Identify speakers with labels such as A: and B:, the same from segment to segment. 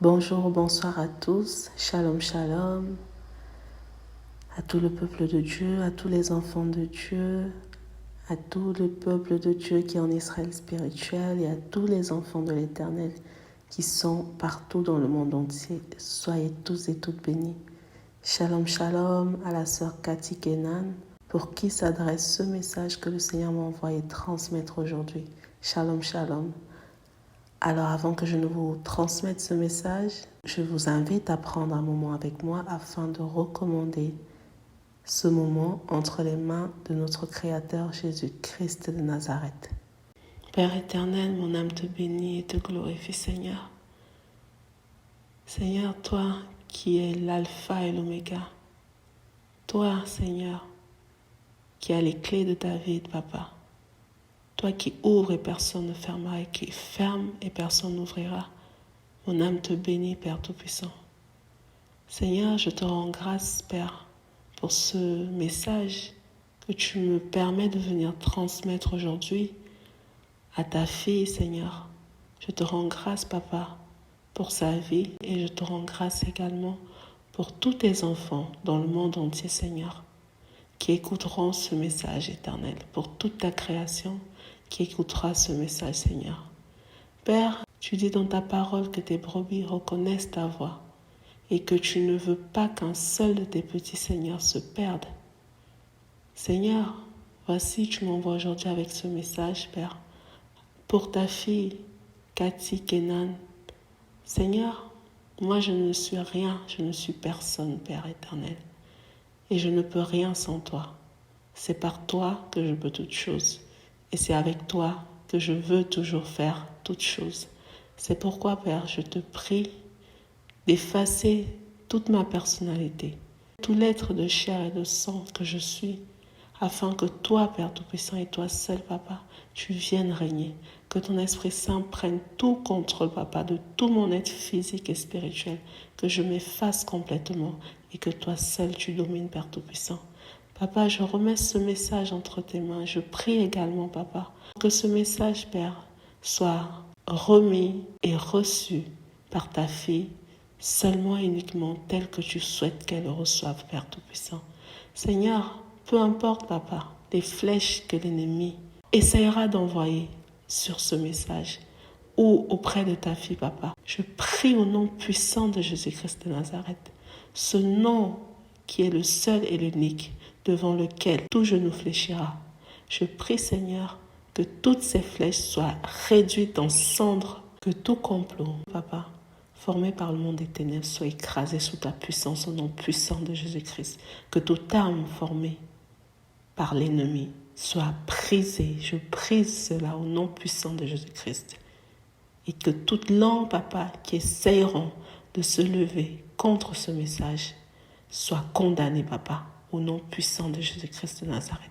A: Bonjour, bonsoir à tous, shalom, shalom, à tout le peuple de Dieu, à tous les enfants de Dieu, à tout le peuple de Dieu qui est en Israël spirituel et à tous les enfants de l'Éternel qui sont partout dans le monde entier. Soyez tous et toutes bénis. Shalom, shalom à la sœur Cathy Kenan, pour qui s'adresse ce message que le Seigneur m'a envoyé transmettre aujourd'hui. Shalom, shalom. Alors avant que je ne vous transmette ce message, je vous invite à prendre un moment avec moi afin de recommander ce moment entre les mains de notre Créateur Jésus-Christ de Nazareth. Père éternel, mon âme te bénit et te glorifie, Seigneur. Seigneur, toi qui es l'alpha et l'oméga, toi, Seigneur, qui as les clés de David, Papa, toi qui ouvres et personne ne fermera, et qui ferme et personne n'ouvrira, mon âme te bénit, Père Tout-Puissant. Seigneur, je te rends grâce, Père, pour ce message que tu me permets de venir transmettre aujourd'hui à ta fille, Seigneur. Je te rends grâce, Papa, pour sa vie et je te rends grâce également pour tous tes enfants dans le monde entier, Seigneur, qui écouteront ce message éternel, pour toute ta création qui écoutera ce message, Seigneur. Père, tu dis dans ta parole que tes brebis reconnaissent ta voix et que tu ne veux pas qu'un seul de tes petits seigneurs se perde. Seigneur, voici tu m'envoies aujourd'hui avec ce message, Père, pour ta fille, Cathy Kenan. Seigneur, moi je ne suis rien, je ne suis personne, Père éternel, et je ne peux rien sans toi. C'est par toi que je peux toutes choses, et c'est avec toi que je veux toujours faire toutes choses. C'est pourquoi, Père, je te prie d'effacer toute ma personnalité, tout l'être de chair et de sang que je suis, afin que toi, Père Tout-Puissant, et toi seul, Papa, tu viennes régner, que ton Esprit Saint prenne tout contrôle, Papa, de tout mon être physique et spirituel, que je m'efface complètement et que toi seul, tu domines, Père Tout-Puissant. Papa, je remets ce message entre tes mains. Je prie également, Papa, que ce message, Père, soit remis et reçu par ta fille, seulement et uniquement tel que tu souhaites qu'elle le reçoive, Père Tout-Puissant. Seigneur, peu importe, Papa, les flèches que l'ennemi essaiera d'envoyer sur ce message ou auprès de ta fille, Papa, je prie au nom puissant de Jésus-Christ de Nazareth, ce nom qui est le seul et l'unique, devant lequel tout genou fléchira. Je prie, Seigneur, que toutes ces flèches soient réduites en cendres, que tout complot, Papa, formé par le monde des ténèbres, soit écrasé sous ta puissance au nom puissant de Jésus-Christ. Que toute arme formée par l'ennemi soit brisée. Je brise cela au nom puissant de Jésus-Christ. Et que toute langue, Papa, qui essayeront de se lever contre ce message, soit condamnée, Papa, au nom puissant de Jésus-Christ de Nazareth.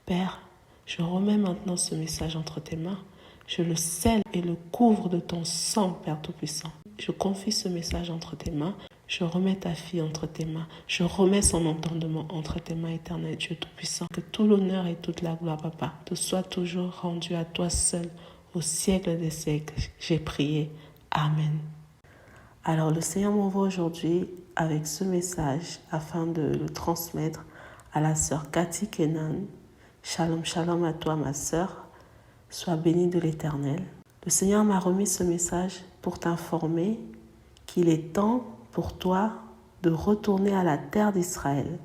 A: Père, je remets maintenant ce message entre tes mains. Je le scelle et le couvre de ton sang, Père Tout-Puissant. Je confie ce message entre tes mains. Je remets ta fille entre tes mains. Je remets son entendement entre tes mains, éternel Dieu Tout-Puissant. Que tout l'honneur et toute la gloire, Papa, te soit toujours rendu à toi seul, au siècle des siècles. J'ai prié. Amen. Alors le Seigneur m'envoie aujourd'hui avec ce message afin de le transmettre à la sœur Cathy Kenan. Shalom, shalom à toi ma sœur. Sois bénie de l'Éternel. Le Seigneur m'a remis ce message pour t'informer qu'il est temps pour toi de retourner à la terre d'Israël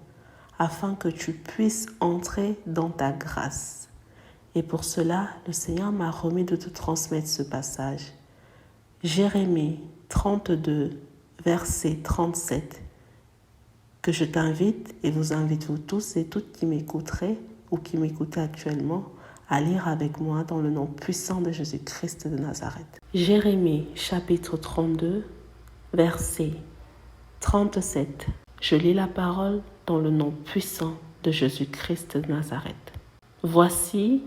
A: afin que tu puisses entrer dans ta grâce. Et pour cela, le Seigneur m'a remis de te transmettre ce passage. Jérémie 32, verset 37, que je t'invite et vous invite vous tous et toutes qui m'écouterez ou qui m'écoutez actuellement à lire avec moi dans le nom puissant de Jésus-Christ de Nazareth. Jérémie chapitre 32, verset 37. Je lis la parole dans le nom puissant de Jésus-Christ de Nazareth. Voici,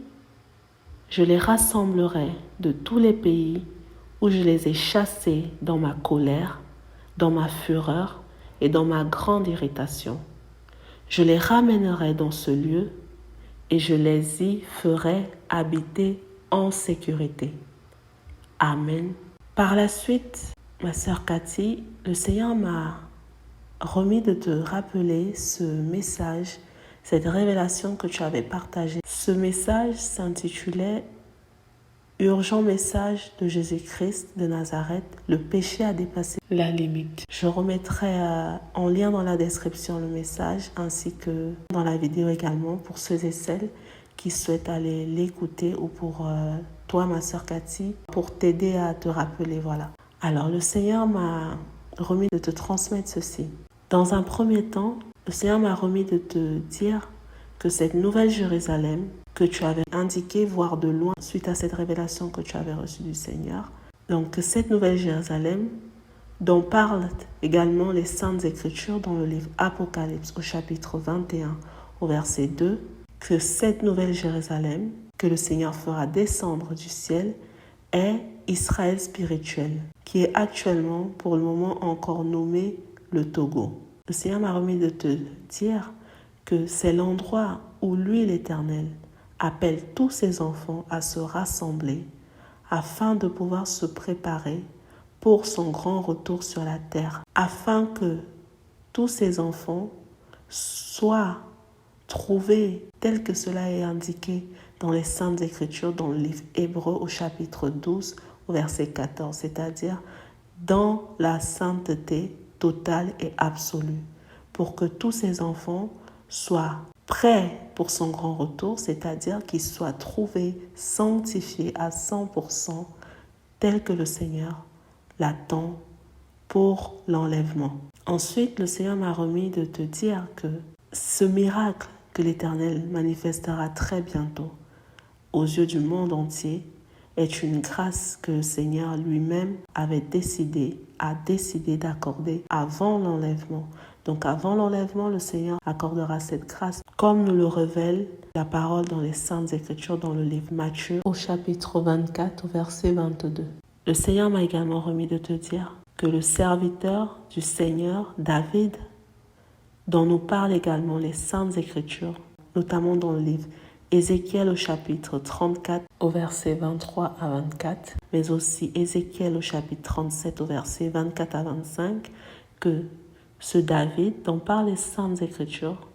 A: je les rassemblerai de tous les pays où je les ai chassés dans ma colère, dans ma fureur et dans ma grande irritation. Je les ramènerai dans ce lieu et je les y ferai habiter en sécurité. Amen. Par la suite, Ma sœur Cathy, le Seigneur m'a remis de te rappeler ce message, cette révélation que tu avais partagée. Ce message s'intitulait Urgent message de Jésus-Christ de Nazareth, le péché a dépassé la limite. Je remettrai en lien dans la description le message ainsi que dans la vidéo également pour ceux et celles qui souhaitent aller l'écouter ou pour toi, ma sœur Cathy, pour t'aider à te rappeler. Voilà. Alors, le Seigneur m'a remis de te transmettre ceci. Dans un premier temps, le Seigneur m'a remis de te dire que cette nouvelle Jérusalem que tu avais indiquée, voire de loin, suite à cette révélation que tu avais reçue du Seigneur, donc que cette nouvelle Jérusalem, dont parlent également les Saintes Écritures dans le livre Apocalypse au chapitre 21 au verset 2, que cette nouvelle Jérusalem que le Seigneur fera descendre du ciel est Israël spirituel, qui est actuellement pour le moment encore nommé le Togo. Le Seigneur m'a remis de te dire que c'est l'endroit où lui, l'Éternel, appelle tous ses enfants à se rassembler afin de pouvoir se préparer pour son grand retour sur la terre, afin que tous ses enfants soient trouvés tel que cela est indiqué dans les Saintes Écritures, dans le livre Hébreu au chapitre 12 au verset 14, c'est-à-dire dans la sainteté totale et absolue, pour que tous ces enfants soient prêts pour son grand retour, c'est-à-dire qu'ils soient trouvés sanctifiés à 100%, tel que le Seigneur l'attend pour l'enlèvement. Ensuite, le Seigneur m'a remis de te dire que ce miracle que l'Éternel manifestera très bientôt aux yeux du monde entier est une grâce que le Seigneur lui-même a décidé d'accorder avant l'enlèvement. Donc avant l'enlèvement, le Seigneur accordera cette grâce, comme nous le révèle la parole dans les Saintes Écritures, dans le livre Matthieu, au chapitre 24, au verset 22. Le Seigneur m'a également remis de te dire que le serviteur du Seigneur, David, dont nous parlent également les Saintes Écritures, notamment dans le livre Ézéchiel au chapitre 34 au verset 23 à 24, mais aussi Ézéchiel au chapitre 37 au verset 24 à 25, que ce David, dont parlent les Saintes Écritures,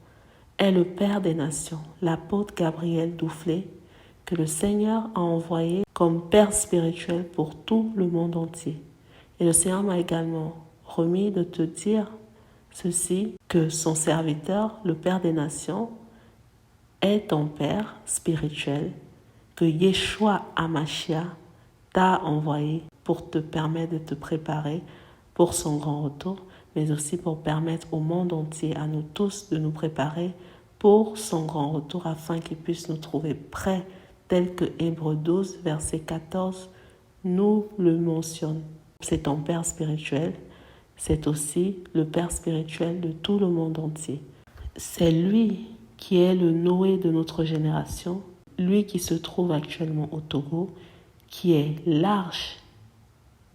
A: est le Père des nations, l'apôtre Gabriel Doufflet, que le Seigneur a envoyé comme Père spirituel pour tout le monde entier. Et le Seigneur m'a également remis de te dire ceci, que son serviteur, le Père des nations, est ton Père spirituel, que Yeshua HaMashiach t'a envoyé pour te permettre de te préparer pour son grand retour, mais aussi pour permettre au monde entier, à nous tous, de nous préparer pour son grand retour afin qu'il puisse nous trouver prêts, tel que Hébreux 12, verset 14, nous le mentionne. C'est ton Père spirituel, c'est aussi le Père spirituel de tout le monde entier. C'est lui qui est le Noé de notre génération, lui qui se trouve actuellement au Togo, qui est l'arche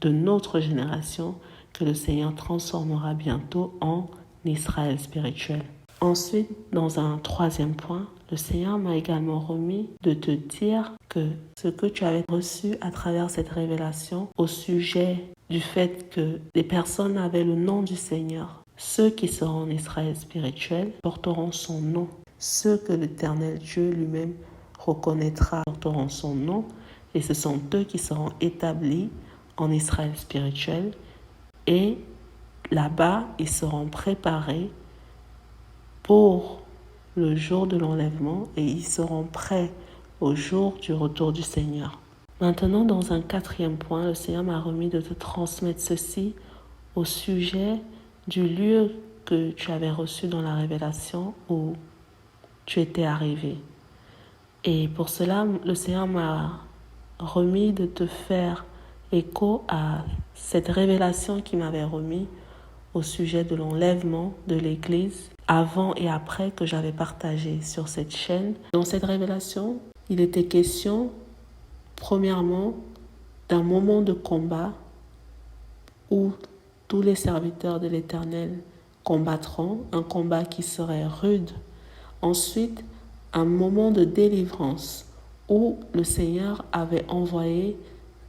A: de notre génération, que le Seigneur transformera bientôt en Israël spirituel. Ensuite, dans un troisième point, le Seigneur m'a également remis de te dire que ce que tu avais reçu à travers cette révélation au sujet du fait que des personnes avaient le nom du Seigneur, ceux qui seront en Israël spirituel porteront son nom. Ceux que l'Éternel Dieu lui-même reconnaîtra porteront son nom, et ce sont eux qui seront établis en Israël spirituel. Et là-bas, ils seront préparés pour le jour de l'enlèvement et ils seront prêts au jour du retour du Seigneur. Maintenant, dans un quatrième point, le Seigneur m'a remis de te transmettre ceci au sujet du lieu que tu avais reçu dans la révélation où tu étais arrivé. Et pour cela, le Seigneur m'a remis de te faire écho à cette révélation qu'il m'avait remis au sujet de l'enlèvement de l'Église avant et après que j'avais partagé sur cette chaîne. Dans cette révélation, il était question, premièrement, d'un moment de combat où tous les serviteurs de l'Éternel combattront, un combat qui serait rude. Ensuite, un moment de délivrance où le Seigneur avait envoyé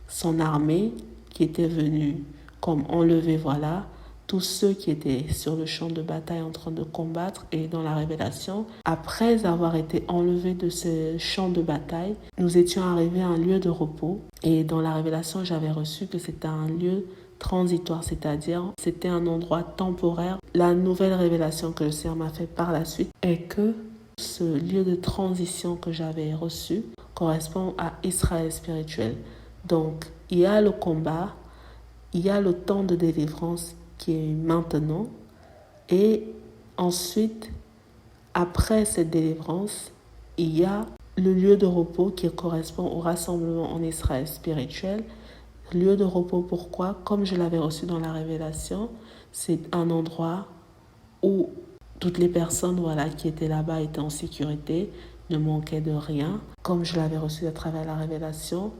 A: son armée qui était venue comme enlever, voilà, tous ceux qui étaient sur le champ de bataille en train de combattre. Et dans la révélation, après avoir été enlevés de ce champ de bataille, nous étions arrivés à un lieu de repos. Et dans la révélation, j'avais reçu que c'était un lieu transitoire, c'est-à-dire c'était un endroit temporaire. La nouvelle révélation que le Seigneur m'a fait par la suite est que ce lieu de transition que j'avais reçu correspond à Israël spirituel. Donc, il y a le combat, il y a le temps de délivrance qui est maintenant, et ensuite, après cette délivrance, il y a le lieu de repos qui correspond au rassemblement en Israël spirituel. Lieu de repos, pourquoi? Comme je l'avais reçu dans la révélation, c'est un endroit où toutes les personnes, voilà, qui étaient là-bas étaient en sécurité, ne manquaient de rien, comme je l'avais reçu à travers la révélation.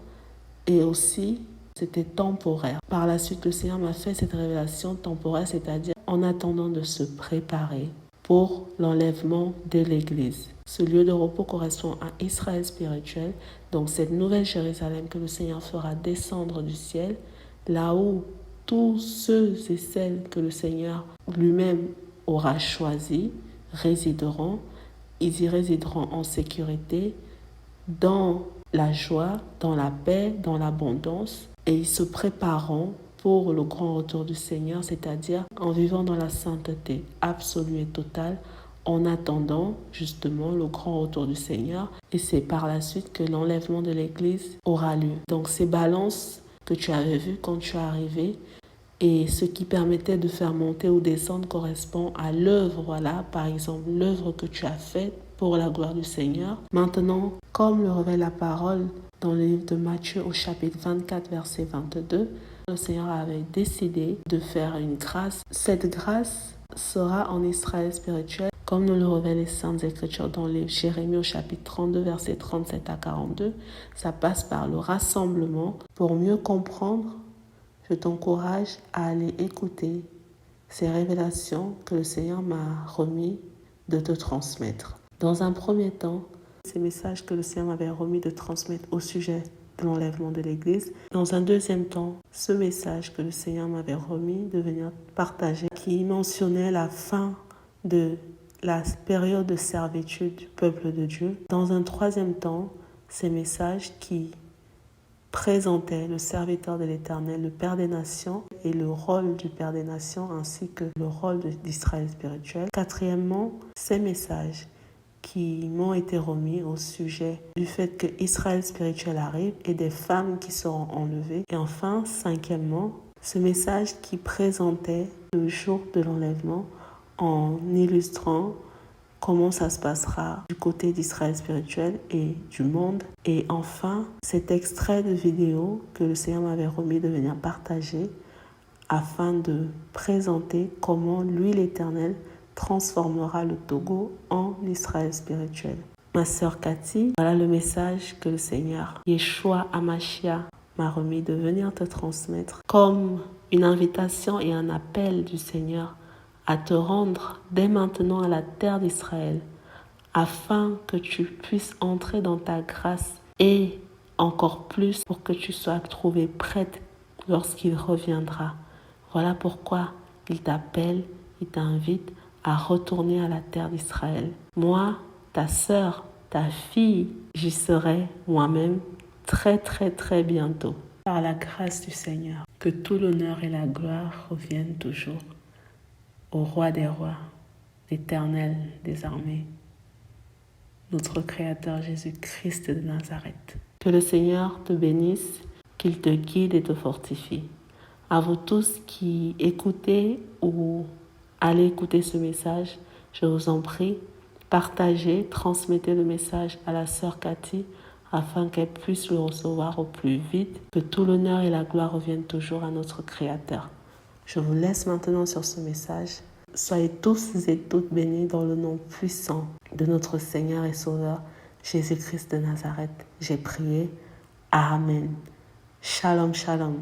A: Et aussi, c'était temporaire. Par la suite, le Seigneur m'a fait cette révélation temporaire, c'est-à-dire en attendant de se préparer pour l'enlèvement de l'Église. Ce lieu de repos correspond à Israël spirituel, donc cette nouvelle Jérusalem que le Seigneur fera descendre du ciel, là où tous ceux et celles que le Seigneur lui-même aura choisis résideront. Ils y résideront en sécurité, dans la joie, dans la paix, dans l'abondance, et ils se prépareront pour le grand retour du Seigneur, c'est-à-dire en vivant dans la sainteté absolue et totale, en attendant justement le grand retour du Seigneur. Et c'est par la suite que l'enlèvement de l'Église aura lieu. Donc ces balances que tu avais vues quand tu es arrivé, et ce qui permettait de faire monter ou descendre correspond à l'œuvre, voilà, par exemple, l'œuvre que tu as faite pour la gloire du Seigneur. Maintenant, comme le révèle la parole dans le livre de Matthieu au chapitre 24, verset 22, le Seigneur avait décidé de faire une grâce. Cette grâce sera en Israël spirituel, comme nous le révèlent les Saintes Écritures dans le livre Jérémie au chapitre 32, verset 37 à 42. Ça passe par le rassemblement. Pour mieux comprendre, je t'encourage à aller écouter ces révélations que le Seigneur m'a remis de te transmettre. Dans un premier temps, ces messages que le Seigneur m'avait remis de transmettre au sujet de l'enlèvement de l'Église. Dans un deuxième temps, ce message que le Seigneur m'avait remis de venir partager, qui mentionnait la fin de la période de servitude du peuple de Dieu. Dans un troisième temps, ces messages qui présentait le serviteur de l'Éternel, le Père des Nations, et le rôle du Père des Nations ainsi que le rôle d'Israël spirituel. Quatrièmement, ces messages qui m'ont été remis au sujet du fait que Israël spirituel arrive et des femmes qui seront enlevées. Et enfin, cinquièmement, ce message qui présentait le jour de l'enlèvement en illustrant comment ça se passera du côté d'Israël spirituel et du monde. Et enfin, cet extrait de vidéo que le Seigneur m'avait remis de venir partager afin de présenter comment lui, l'Éternel, transformera le Togo en Israël spirituel. Ma sœur Cathy, voilà le message que le Seigneur, Yeshua Hamashia, m'a remis de venir te transmettre comme une invitation et un appel du Seigneur à te rendre dès maintenant à la terre d'Israël, afin que tu puisses entrer dans ta grâce et encore plus pour que tu sois trouvée prête lorsqu'il reviendra. Voilà pourquoi il t'appelle, il t'invite à retourner à la terre d'Israël. Moi, ta sœur, ta fille, j'y serai moi-même très très très bientôt. Par la grâce du Seigneur, que tout l'honneur et la gloire reviennent toujours au Roi des rois, l'Éternel des armées, notre Créateur Jésus-Christ de Nazareth. Que le Seigneur te bénisse, qu'il te guide et te fortifie. À vous tous qui écoutez ou allez écouter ce message, je vous en prie, partagez, transmettez le message à la sœur Cathy afin qu'elle puisse le recevoir au plus vite. Que tout l'honneur et la gloire reviennent toujours à notre Créateur. Je vous laisse maintenant sur ce message. Soyez tous et toutes bénis dans le nom puissant de notre Seigneur et Sauveur, Jésus-Christ de Nazareth. J'ai prié. Amen. Shalom, shalom.